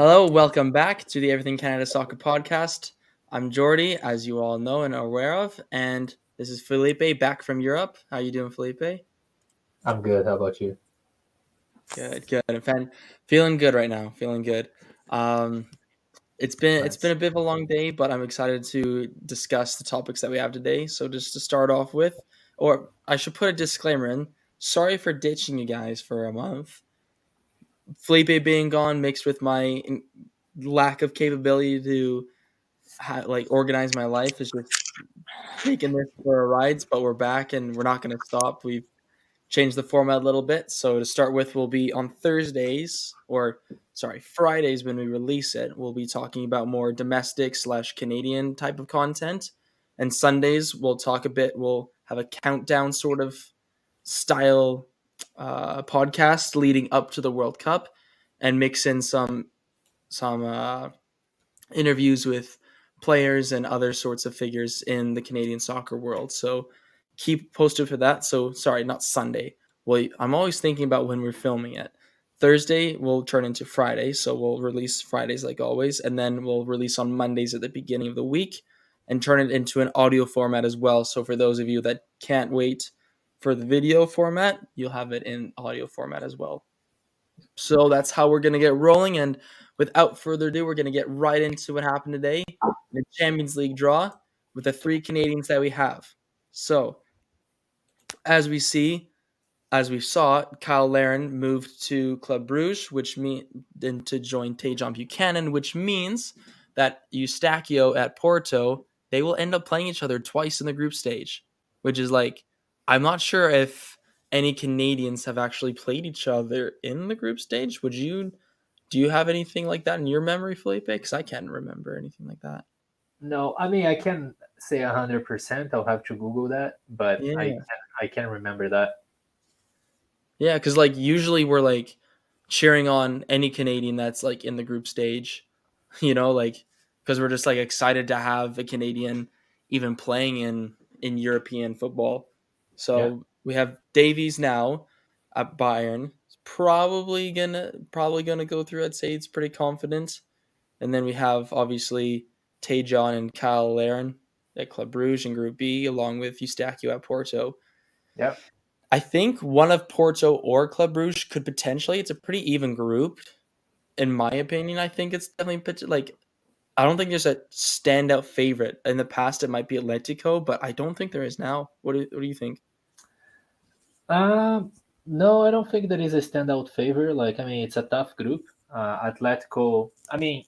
Hello, welcome back to the Everything Canada Soccer Podcast. I'm Jordy, as you all know and are aware of, and this is Felipe back from Europe. How you doing, Felipe? I'm good. How about you? Good, good. Feeling good right now. Feeling good. Um, it's been Nice. a bit of a long day, but I'm excited to discuss the topics that we have today. So just to start off with, or I should put a disclaimer in. Sorry for ditching you guys for a month. Felipe being gone mixed with my lack of capability to organize my life is just taking this for a rides, but we're back and we're not going to stop. We've changed the format a little bit. So to start with, we'll be on Fridays when we release it. We'll be talking about more domestic/Canadian type of content, and Sundays we'll talk a bit. We'll have a countdown sort of style podcast leading up to the World Cup, and mix in some interviews with players and other sorts of figures in the Canadian soccer world. So keep posted for that. So sorry, not Sunday. Well, I'm always thinking about when we're filming it. Thursday will turn into Friday, so we'll release Fridays like always, and then we'll release on Mondays at the beginning of the week and turn it into an audio format as well. So for those of you that can't wait for the video format, you'll have it in audio format as well. So that's how we're going to get rolling. And without further ado, we're going to get right into what happened today in the Champions League draw with the three Canadians that we have. So, as we see, as we saw, Kyle Larin moved to Club Bruges, which mean then to join Tejan Buchanan, which means that Eustachio at Porto, they will end up playing each other twice in the group stage, which is like, I'm not sure if any Canadians have actually played each other in the group stage. Do you have anything like that in your memory, Felipe? Because I can't remember anything like that. No, I mean I can say 100%. I'll have to Google that, but I Yeah. can I can remember that. Yeah, because like usually we're like cheering on any Canadian that's like in the group stage, like because we're just like excited to have a Canadian even playing in European football. Yeah. So we have Davies now at Bayern. Probably gonna go through. I'd say it's pretty confident. And then we have obviously Tejan and Kyle Larin at Club Brugge in Group B, along with Eustachio at Porto. Yeah. I think one of Porto or Club Brugge could potentially. It's a pretty even group, in my opinion. I think it's definitely like I don't think there's a standout favorite. In the past, it might be Atletico, but I don't think there is now. What do you think? Um. No, I don't think there is a standout favor. Like, I mean, it's a tough group. Atletico. I mean,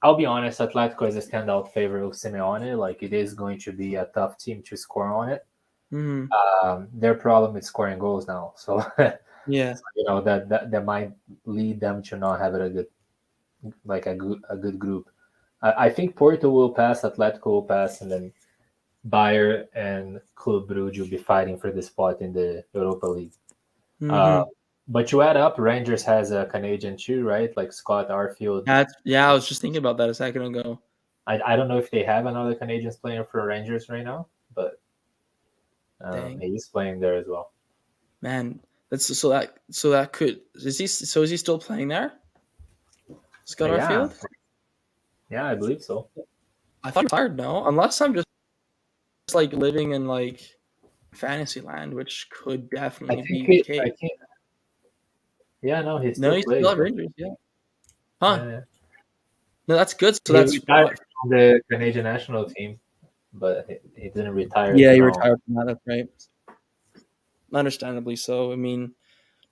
I'll be honest. Atletico is a standout favor of Simeone. Like, it is going to be a tough team to score on it. Hmm. Their problem is scoring goals now. So, Yeah, that might lead them to not have it a good group. I think Porto will pass, Atletico will pass, and then Bayern and Club Brugge will be fighting for the spot in the Europa League. Uh, hmm. but you add up, Rangers has a Canadian too, right? Like Scott Arfield. Yeah. I was just thinking about that a second ago. I don't know if they have another Canadians playing for Rangers right now, but Dang, he's playing there as well. man, that could is he still playing there? Scott Yeah, Arfield? yeah, I believe so. I thought he retired. No, unless I'm just like living in like fantasy land, which could I definitely think be the it. case. I think. Yeah, no, he No, still he's still plays. at Rangers. Yeah. Huh. Yeah, yeah. No, that's good. So He that's retired what. from the Canadian national team, but he didn't retire Yeah, he from. retired from that. That's right. Understandably so. I mean,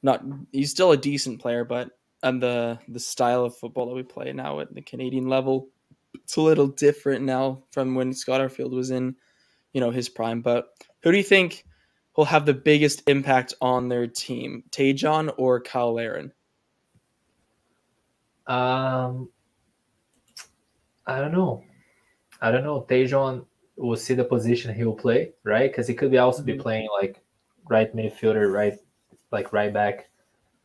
not he's still a decent player, but and the style of football that we play now at the Canadian level, it's a little different now from when Scott Arfield was in his prime. But who do you think will have the biggest impact on their team, Tajon or Kyle Larin? Um, I don't know. I don't know. Tejon will see the position he will play, right? Because he could be also be Mm-hmm. playing like right midfielder, right, like right back.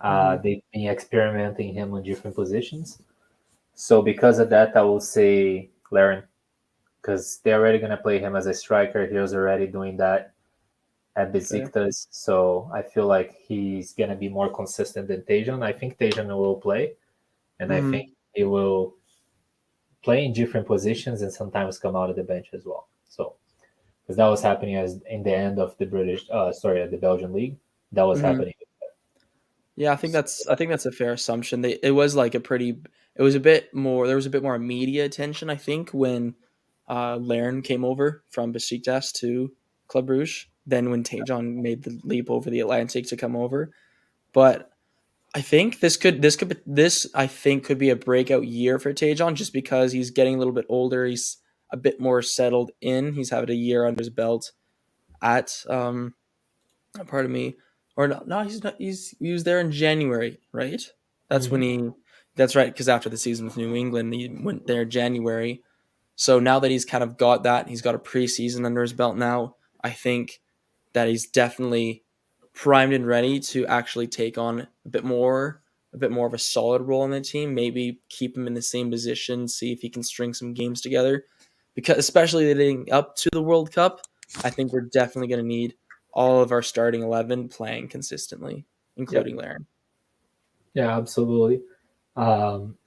Mm-hmm. They've been experimenting him on different positions. So because of that, I will say Laren, because they're already gonna play him as a striker. He was already doing that at Fair. Besiktas, so I feel like he's gonna be more consistent than Tejon. I think Tejon will play, and I Mm-hmm. think he will play in different positions and sometimes come out of the bench as well. So because that was happening as in the end of the the Belgian league, that was Hmm. happening. Yeah, I think that's a fair assumption. It was like a pretty it was a bit more there was a bit more media attention I think when Lairn came over from Besiktas to Club Brugge than when Tajon made the leap over the Atlantic to come over. But I think this I think could be a breakout year for Tajon just because he's getting a little bit older. He's a bit more settled in. He's had a year under his belt at pardon me, or no, no, he's not. He was there in January, right? That's when Mhm. he. That's right, because after the season with New England, he went there January. So now that he's kind of got that, he's got a preseason under his belt now. I think that he's definitely primed and ready to actually take on a bit more of a solid role in the team. Maybe keep him in the same position, see if he can string some games together. Because especially leading up to the World Cup, I think we're definitely going to need all of our starting 11 playing consistently, Yeah, including Laren. yeah, absolutely.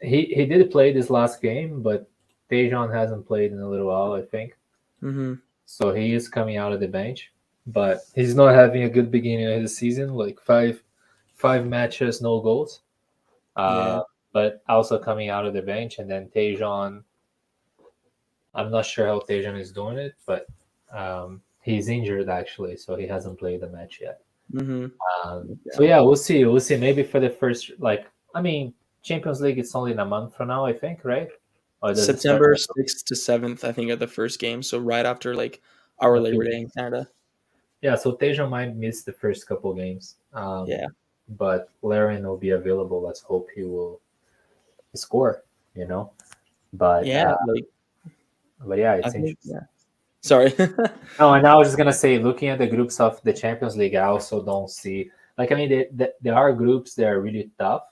He did play this last game, but Dejan hasn't played in a little while, I think. Mm-hmm. So he is coming out of the bench, but he's not having a good beginning of the season. Like five matches, no goals. Yeah. But also coming out of the bench, and then Tejan. I'm not sure how Tejan is doing it, but he's injured actually, so he hasn't played the match yet. Mm-hmm. So Okay. yeah, we'll see. We'll see. Maybe for the first, like, I mean, Champions League, it's only in a month from now, I think, right? Or does it start? September 6th to 7th, I think, are the first games. So right after like our A few Labor Day in days. Canada. Yeah, so Tejan might miss the first couple games, Yeah. but Laren will be available. Let's hope he will score. You know, but Yeah. Like, yeah, I it's think, interesting. yeah. Sorry. No, and I was just gonna say, looking at the groups of the Champions League, I also don't see like I mean, there are groups that are really tough,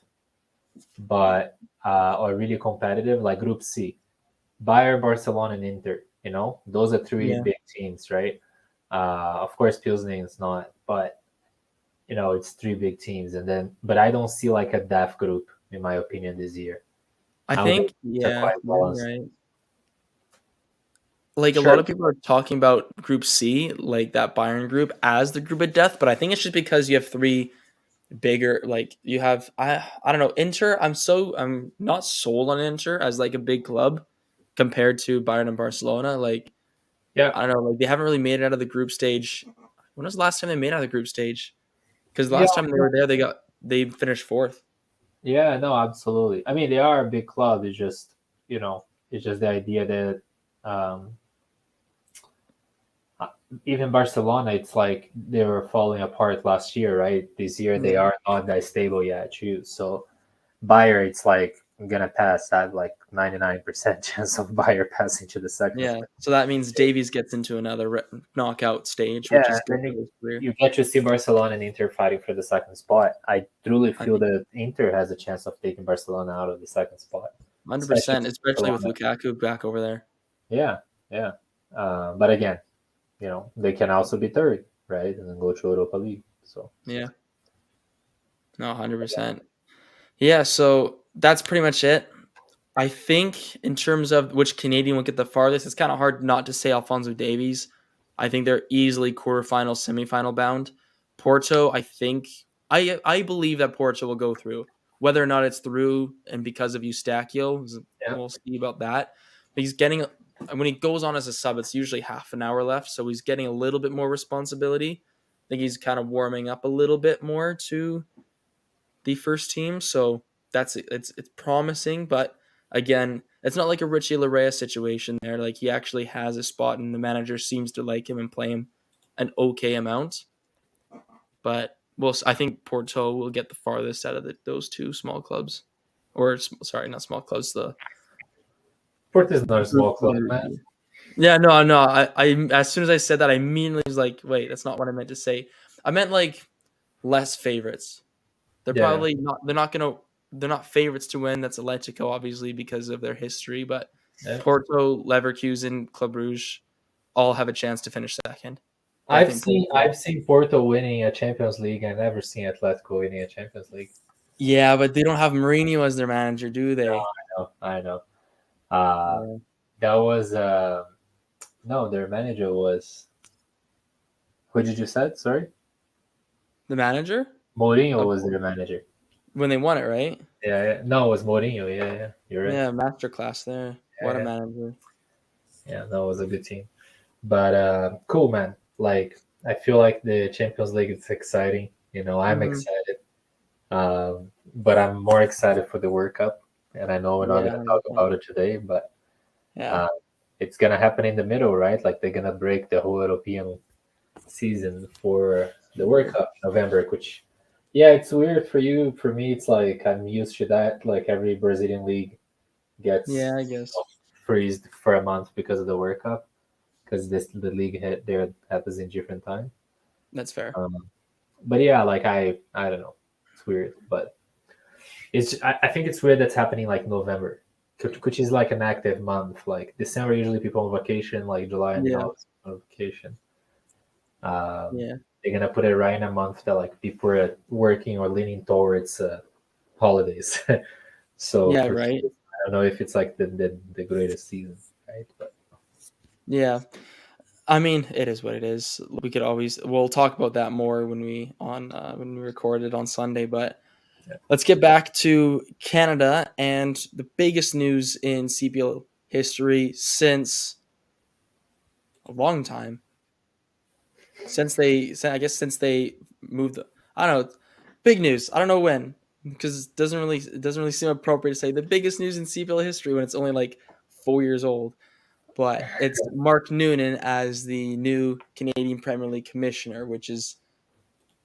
but or really competitive, like Group C, Bayern, Barcelona, and Inter. You know, those are three Yeah. big teams, right? Of course, Pilsner is not, but you know, it's three big teams, and then but I don't see like a death group in my opinion this year. I I would think think, it's a yeah, quite you're balanced. right. Like a Sure. lot of people are talking about Group C, like that Bayern group, as the group of death, but I think it's just because you have three bigger like you have I don't know Inter. I'm not sold on Inter as like a big club compared to Bayern and Barcelona. Like Yeah. I don't know, like they haven't really made it out of the group stage. When was the last time they made it out of the group stage? Because Yeah. last time they were there, they finished fourth. Yeah. No, absolutely. I mean, they are a big club. It's just you know, it's just the idea that um, uh, even Barcelona, it's like they were falling apart last year, right? This year they Yeah, are not that stable yet, too. So Bayer, it's like gonna pass that like 99% chance of Bayer passing to the second yeah. stage. So that means Davies gets into another knockout stage, Yeah, which is and good then for his career. you get to see Barcelona and Inter fighting for the second spot. I truly I feel think that Inter has a chance of taking Barcelona out of the second spot, especially 100%, since especially with Barcelona. Lukaku back over there. Yeah, yeah. But again, you know, they can also be third, right, and then go to Europa League. So Yeah, no, 100%. Yeah, so that's pretty much it. I think in terms of which Canadian will get the farthest, it's kind of hard not to say Alfonso Davies. I think they're easily quarterfinal, semifinal bound. Porto, I believe that Porto will go through. Whether or not it's through and because of Eustachio, yeah, we'll see about that. But he's getting when he goes on as a sub, it's usually half an hour left, so he's getting a little bit more responsibility. I think he's kind of warming up a little bit more to the first team. So it's promising, but again, it's not like a Richie Larea situation there. Like he actually has a spot, and the manager seems to like him and play him an okay amount. But I think Porto will get the farthest out of those two small clubs, or sorry, not small clubs. The Porto is not a group. small club, man. Yeah, no, no. I as soon as I said that, I immediately was like, wait, that's not what I meant to say. I meant like less favorites. They're Yeah, probably not. They're not gonna. They're not favorites to win. That's Atletico, obviously, because of their history. But yeah. Porto, Leverkusen, Club Brugge, all have a chance to finish second. But I think Porto. I've seen Porto winning a Champions League. I've never seen Atletico winning a Champions League. Yeah, but they don't have Mourinho as their manager, do they? know, I know. Uh, Yeah. that was no, their manager was. Who did you say? Sorry, The manager Mourinho of was their manager. when they won it, right? Yeah, yeah. No, it was Mourinho. Yeah, yeah. You're right. Yeah, masterclass there. Yeah, What a yeah. manager. Yeah, that was a good team. But cool, man. Like I feel like the Champions League is exciting. You know, I'm Hmm. excited. But I'm more excited for the World Cup. And I know we're not Yeah, going to talk 100%. about it today, but Yeah. uh, it's going to happen in the middle, right? Like they're going to break the whole European season for the World Weird. Cup in November, which, yeah, it's weird for you. For me, it's like I'm used to that. Like every Brazilian league gets Yeah, I guess freezed for a month because of the World Cup, because the league there happens in different time. that's fair. Um, but yeah, like I don't know, it's weird, but I think it's weird that's happening like November, which is like an active month. Like December, usually people on vacation. Like July and Yeah, August on vacation. Um, yeah, they're gonna put it right in a month that like people are working or leaning towards holidays. So yeah. for Right. kids, I don't know if it's like the greatest season, right? But Yeah. I mean, it is what it is. We could always we'll talk about that more when we record it on Sunday. But yeah. let's get back to Canada and the biggest news in CPL history since a long time. I guess since they moved. I don't know. Big news. I don't know when because it doesn't really seem appropriate to say the biggest news in CPL history when it's only like 4 years old. But it's Mark Noonan as the new Canadian Premier League commissioner, which is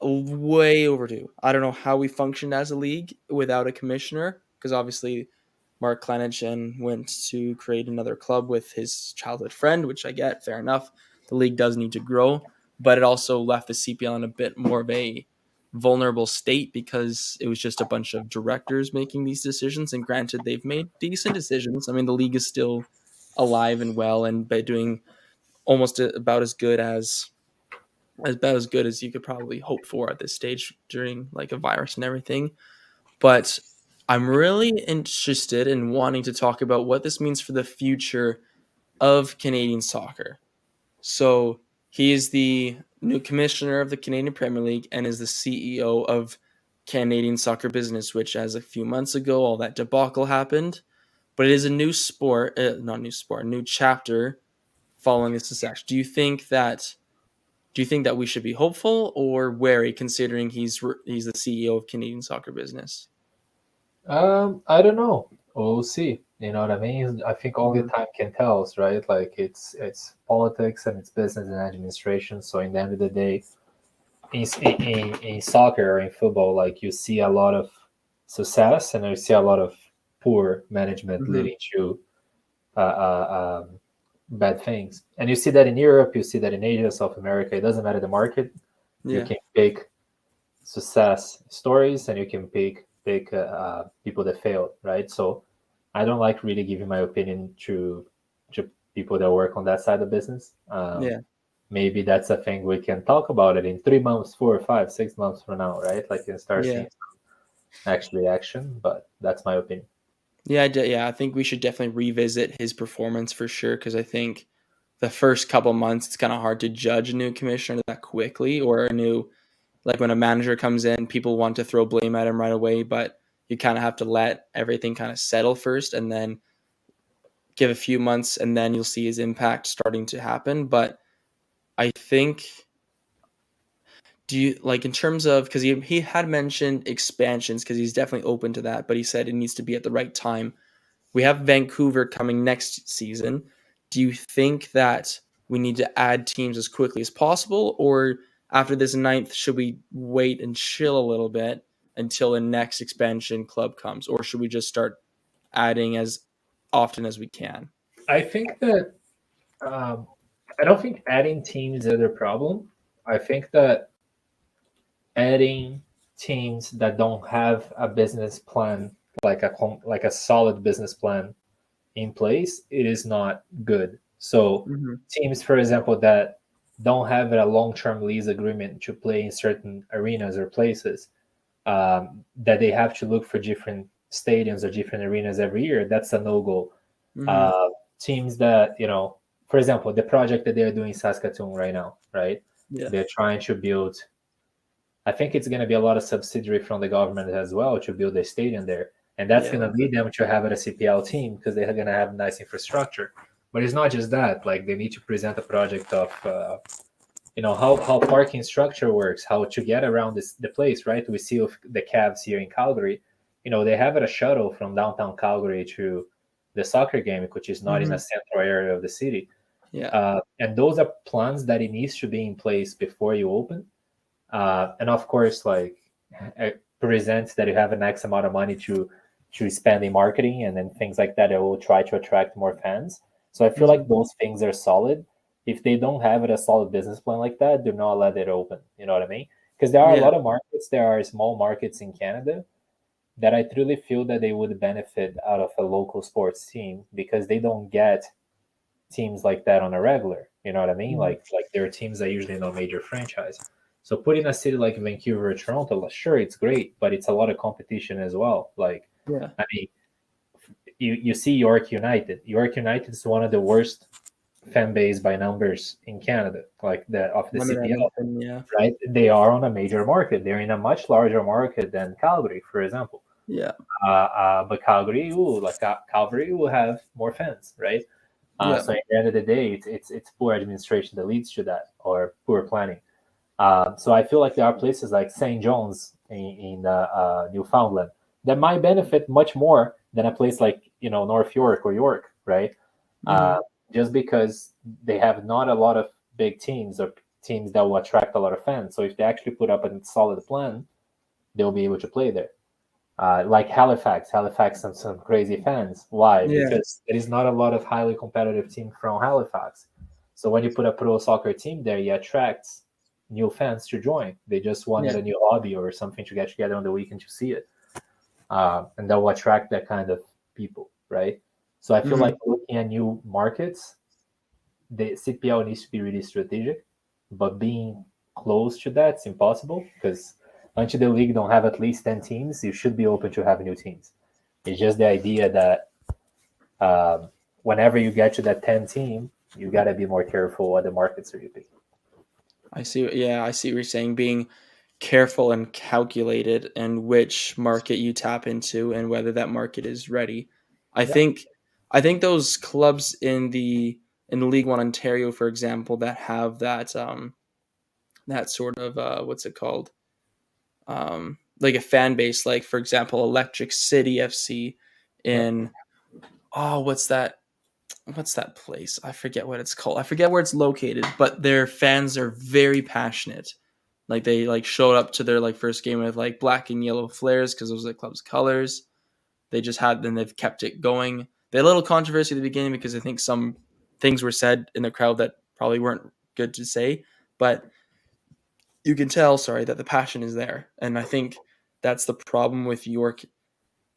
way overdue. I don't know how we functioned as a league without a commissioner because obviously Mark Clenachin went to create another club with his childhood friend, which I get, fair enough. The league does need to grow, but it also left the CPL in a bit more of a vulnerable state because it was just a bunch of directors making these decisions. And granted, they've made decent decisions. I mean, the league is still alive and well and by doing almost about as good as you could probably hope for at this stage during like a virus and everything. But I'm really interested in wanting to talk about what this means for the future of Canadian soccer. So he is the new commissioner of the Canadian Premier League and is the CEO of Canadian Soccer Business, which as a few months ago, all that debacle happened. But it is a new sport, not new sport, a new chapter following this success. Do you think that we should be hopeful or wary, considering he's the CEO of Canadian Soccer Business? I don't know. We'll see. You know what I mean? I think only Mhm. time can tell us, right? Like it's politics and it's business and administration. So in the end of the day, in soccer or in football, like you see a lot of success and you see a lot of poor management Mhm. leading to bad things. And you see that in Europe, you see that in Asia, South America. It doesn't matter the market. You Yeah. can pick success stories and you can pick people that failed, right? So I don't like really giving my opinion to people that work on that side of business. Yeah. Maybe that's a thing we can talk about it in 3 months, 4 or 5, 6 months from now, right? Like you can start Yeah. seeing actually action, but that's my opinion. Yeah. Yeah. I think we should definitely revisit his performance for sure because I think the first couple months it's kind of hard to judge a new commissioner that quickly or a new like when a manager comes in, people want to throw blame at him right away, but you kind of have to let everything kind of settle first and then give a few months and then you'll see his impact starting to happen. But I think do you like in terms of because he had mentioned expansions because he's definitely open to that, but he said it needs to be at the right time. We have Vancouver coming next season. Do you think that we need to add teams as quickly as possible, or after this ninth, should we wait and chill a little bit until the next expansion club comes, or should we just start adding as often as we can? I think that um, I don't think adding teams is the problem. I think that adding teams that don't have a business plan, like a solid business plan in place, it is not good. So Hmm. teams, for example, that don't have a long-term lease agreement to play in certain arenas or places, that they have to look for different stadiums or different arenas every year, that's a no go. Hmm. Uh, Teams that, for example, the project that they're doing in Saskatoon right now, right? Yeah. They're trying to build. I think it's going to be a lot of subsidiary from the government as well to build a stadium there, and that's Yeah. going to lead them to have a CPL team because they're going to have nice infrastructure. But it's not just that; like they need to present a project of how parking structure works, how to get around the place, right? We see with the Cavs here in Calgary, they have a shuttle from downtown Calgary to the soccer game, which is not in a Hmm. central area of the city. Yeah. And those are plans that it needs to be in place before you open. And of course, like presents that you have an X amount of money to spend in marketing and then things like that. It will try to attract more fans. So I feel Hmm. like those things are solid. If they don't have it a solid business plan like that, do not let it open. You know what I mean? Because there are a Yeah. lot of markets. There are small markets in Canada that I truly feel that they would benefit out of a local sports team because they don't get teams like that on a regular. You know what I mean? Hmm. Like there are teams that usually no major franchise. So putting a city like Vancouver or Toronto, like, sure, it's great, but it's a lot of competition as well. Like, Yeah. I mean, you see York United. York United is one of the worst fan base by numbers in Canada, like the of the I'm in CPL, Edmonton. Yeah. right? They are on a major market. They're in a much larger market than Calgary, for example. Yeah. But Calgary, Calgary will have more fans, right? Yeah. So at the end of the day, it's poor administration that leads to that, or poor planning. So I feel like there are places like St. John's in Newfoundland that might benefit much more than a place like North York or York, right? Uh, Hmm. just because they have not a lot of big teams or teams that will attract a lot of fans. So if they actually put up a solid plan, they'll be able to play there. Like Halifax and some crazy fans. Why? Yeah. Because there is not a lot of highly competitive team from Halifax. So when you put a pro soccer team there, you attract new fans to join. They just wanted Yeah. a new hobby or something to get together on the weekend to see it, and that will attract that kind of people, right? So I feel like Hmm. looking at new markets, the CPL needs to be really strategic, but being close to that's impossible because until the league don't have at least 10 teams, you should be open to have new teams. It's just the idea that whenever you get to that 10 team, you got to be more careful what the markets are you pick. I see. Yeah, I see what you're saying. Being careful and calculated, and which market you tap into, and whether that market is ready. I Yeah, think. I think those clubs in the League One Ontario, for example, that have that sort of what's it called, like a fan base, like for example, Electric City FC yeah. in what's that place? I forget what it's called. I forget where it's located, but their fans are very passionate. Like they like showed up to their like first game with like black and yellow flares because those are the club's colors. They just had then they've kept it going. They had a little controversy at the beginning because I think some things were said in the crowd that probably weren't good to say, but you can tell, sorry, that the passion is there. And I think that's the problem with York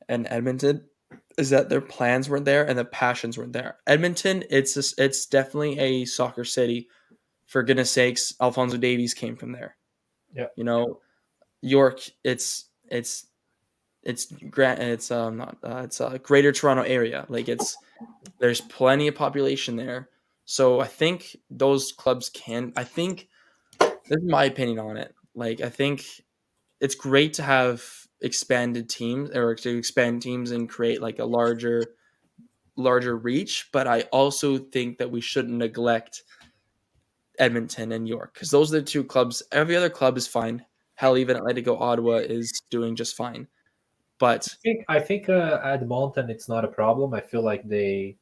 and Edmonton is that their plans weren't there and the passions weren't there. Edmonton, it's definitely a soccer city. For goodness sakes, Alfonso Davies came from there. Yeah. You know, York, it's not it's a Greater Toronto area. Like there's plenty of population there. So I think those clubs can. I think this is my opinion on it. Like I think it's great to have expanded teams or to expand teams and create like a larger reach, but I also think that we shouldn't neglect Edmonton and York because those are the two clubs. Every other club is fine. Hell, even Atletico Ottawa is doing just fine. But I think at Mountain it's not a problem. I feel like they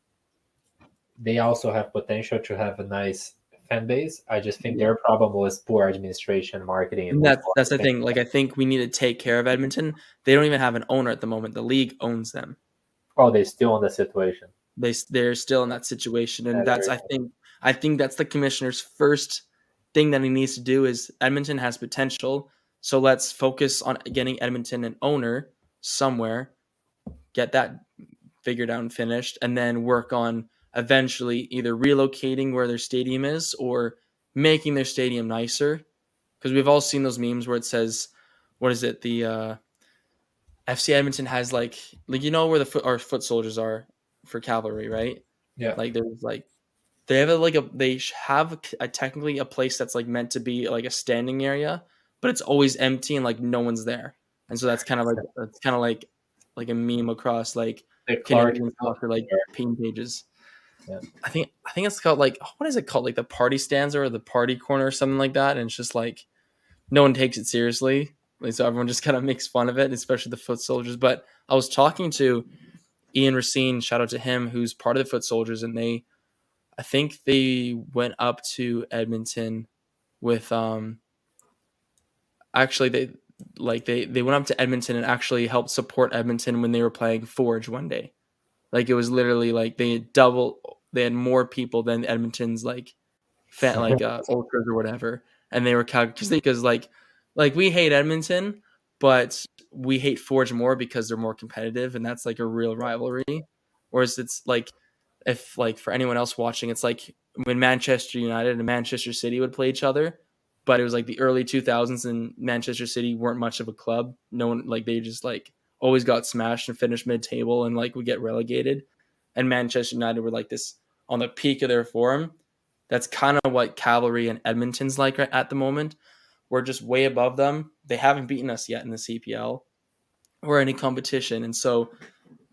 also have potential to have a nice fan base. I just think yeah, their problem was poor administration, marketing, and and most that's the thing. Like I think we need to take care of Edmonton. They don't even have an owner at the moment. The league owns them. oh, they're still in the situation. They're still in that situation, and That's that's very I think that's the commissioner's first thing that he needs to do is Edmonton has potential, so let's focus on getting Edmonton an owner somewhere, get that figured out and finished, and then work on eventually either relocating where their stadium is or making their stadium nicer. Because we've all seen those memes where it says, "What is it? FC Edmonton has like you know where our foot soldiers are for cavalry, right? Yeah. Like there's like they have a technically a place that's like meant to be like a standing area, but it's always empty and like no one's there. And so that's kind of like a meme across like The Clark. Canadian soccer like ping pages. Yeah. I think it's called like what is it called, like the party stanza or the party corner or something like that. And it's just like no one takes it seriously. Like, so everyone just kind of makes fun of it, especially the foot soldiers. But I was talking to Ian Racine, shout out to him, who's part of the foot soldiers, and I think they went up to Edmonton with actually they went up to Edmonton and actually helped support Edmonton when they were playing Forge one day. Like it was literally like they had more people than Edmonton's like ultras or whatever, and they were because like we hate Edmonton, but we hate Forge more because they're more competitive, and that's like a real rivalry. Whereas it's like if like for anyone else watching, it's like when Manchester United and Manchester City would play each other, but it was like the early 2000s and Manchester City weren't much of a club. No one like they just like always got smashed and finished mid table and like would get relegated, and Manchester United were like this on the peak of their form. That's kind of what Cavalry and Edmonton's like right at the moment. We're just way above them. They haven't beaten us yet in the CPL or any competition, and so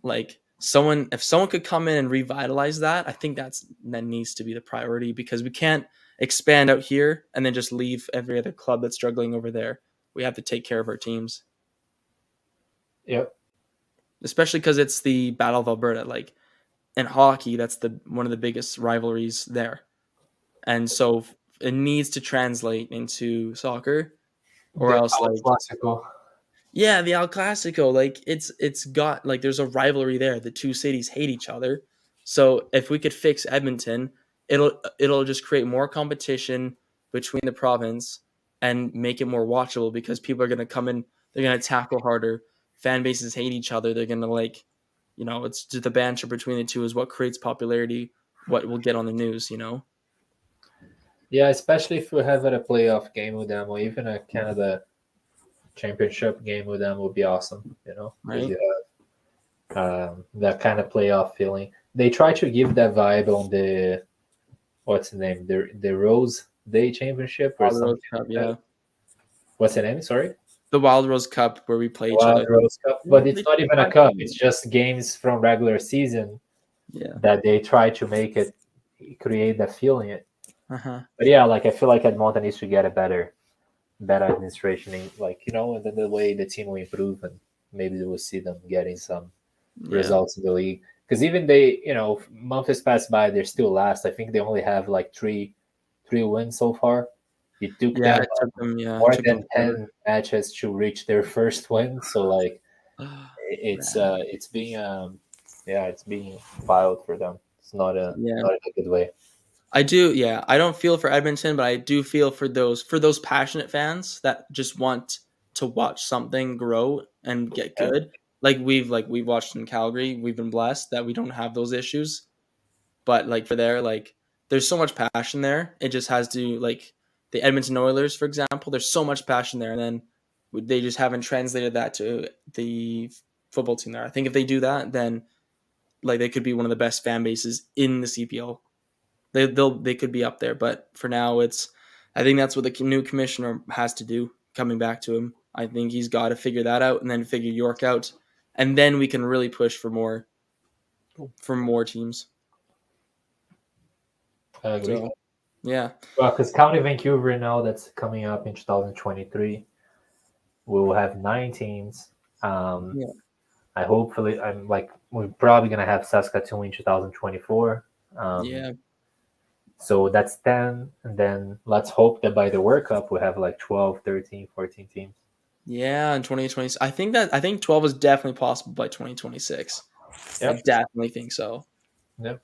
like if someone could come in and revitalize that, I think that needs to be the priority because we can't expand out here and then just leave every other club that's struggling over there. We have to take care of our teams, Yep. especially because it's the Battle of Alberta. Like in hockey, that's the one of the biggest rivalries there, and so it needs to translate into soccer, or The else El like Clasico. yeah, the El Clasico, like it's got like there's a rivalry there. The two cities hate each other. So if we could fix Edmonton, it'll just create more competition between the province and make it more watchable because people are gonna come in, they're gonna tackle harder. Fan bases hate each other. They're gonna like, it's just the banter between the two is what creates popularity, what will get on the news, Yeah, especially if we have a playoff game with them or even a Canada championship game with them would be awesome, because right? you have that kind of playoff feeling. They try to give that vibe on the what's the name, the Rose Day Championship or Wild something Rose Cup, like that. yeah. What's the name? Sorry, The Wild Rose Cup where we play each Wild other. Rose Cup, Yeah, but it's they not even a try cup. to- It's just games from regular season Yeah. that they try to make it create that feeling. Uh-huh. But yeah, like I feel like Edmonton needs to get a better administration, and then the way the team will improve, and maybe we will see them getting some Yeah. results in the league. Because even they, months has passed by, they're still last. I think they only have like three wins so far. It took Yeah, them it took them. Yeah, it more took them than forever. 10 matches to reach their first win. So like it's Man. it's being it's being filed for them. It's Yeah, not in a good way. I do. Yeah, I don't feel for Edmonton, but I do feel for those passionate fans that just want to watch something grow and get Yeah, good. Like we've watched in Calgary, we've been blessed that we don't have those issues. But like for there, like there's so much passion there. It just has to like the Edmonton Oilers, for example. There's so much passion there, and then they just haven't translated that to the football team there. I think if they do that, then like they could be one of the best fan bases in the CPL. They could be up there, but for now, I think that's what the new commissioner has to do. Coming back to him, I think he's got to figure that out and then figure York out, and then we can really push for more teams. I agree. So yeah, Well, because County Vancouver now that's coming up in 2023, we will have 9 teams. Um, yeah, I'm like we're probably gonna have Saskatoon in 2024. Um, yeah. so that's 10, and then let's hope that by the World Cup we have like 12, 13, 14 teams. Yeah, in 2020, I think 12 is definitely possible by 2026. I Yep. definitely think so. Yep.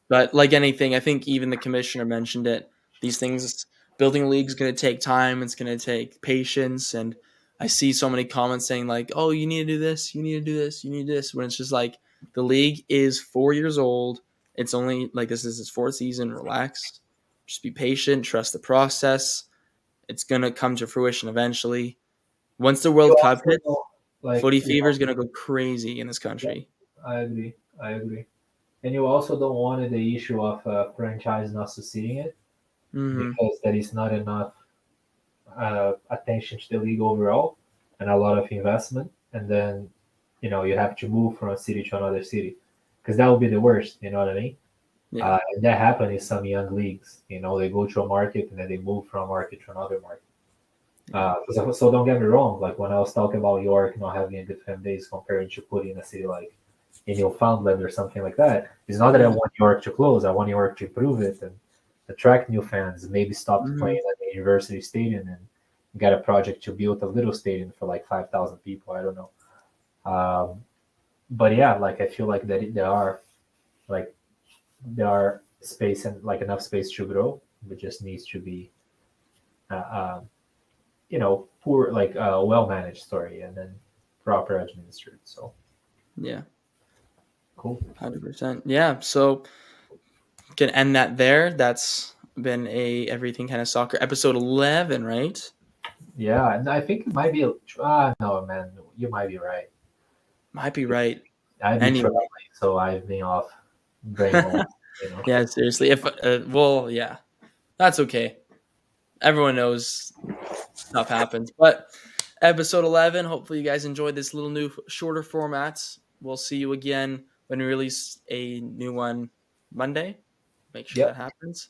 But like anything, I think even the commissioner mentioned it. These things, building a league is going to take time. It's going to take patience. And I see so many comments saying like, "Oh, you need to do this. You need to do this. You need this." When it's just like the league is 4 years old. It's only like this is its fourth season. Relax. Just be patient. Trust the process. It's gonna come to fruition eventually. Once the You World Cup hits, also like Footy you fever is know, gonna go crazy in this yeah, country. I agree. I agree. And you also don't want the issue of franchise not succeeding it Hmm. because there is not enough attention to the league overall and a lot of investment, and then you have to move from a city to another city because that would be the worst. You know what I mean? Yeah. And that happened in some young leagues. They go to a market and then they move from a market to another market. Yeah. So don't get me wrong. Like when I was talking about York not having a good fan base compared to putting a city like in Newfoundland or something like that, it's not that I Yeah. want York to close. I want York to improve it and attract new fans. Maybe stop Hmm. playing at the University Stadium and get a project to build a little stadium for like 5,000 people. I don't know. But yeah, like I feel like that like there are space and like enough space to grow, but just needs to be uh, uh, poor, like well managed story and then proper administered. So Yeah. cool. 100%. Yeah. So can end that there. That's been a everything kind of soccer episode 11, right? Yeah, and I think it might be. No, man, you might be right. Might be right. I've been Anyway. traveling, so I've been off brainwashed. Yeah, seriously. If well, yeah, that's okay. Everyone knows stuff happens. But episode 11, hopefully you guys enjoyed this little new shorter format. We'll see you again when we release a new one Monday. Make sure that Yep. happens.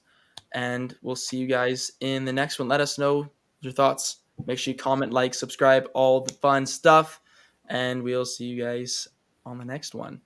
And we'll see you guys in the next one. Let us know your thoughts. Make sure you comment, like, subscribe, all the fun stuff. And we'll see you guys on the next one.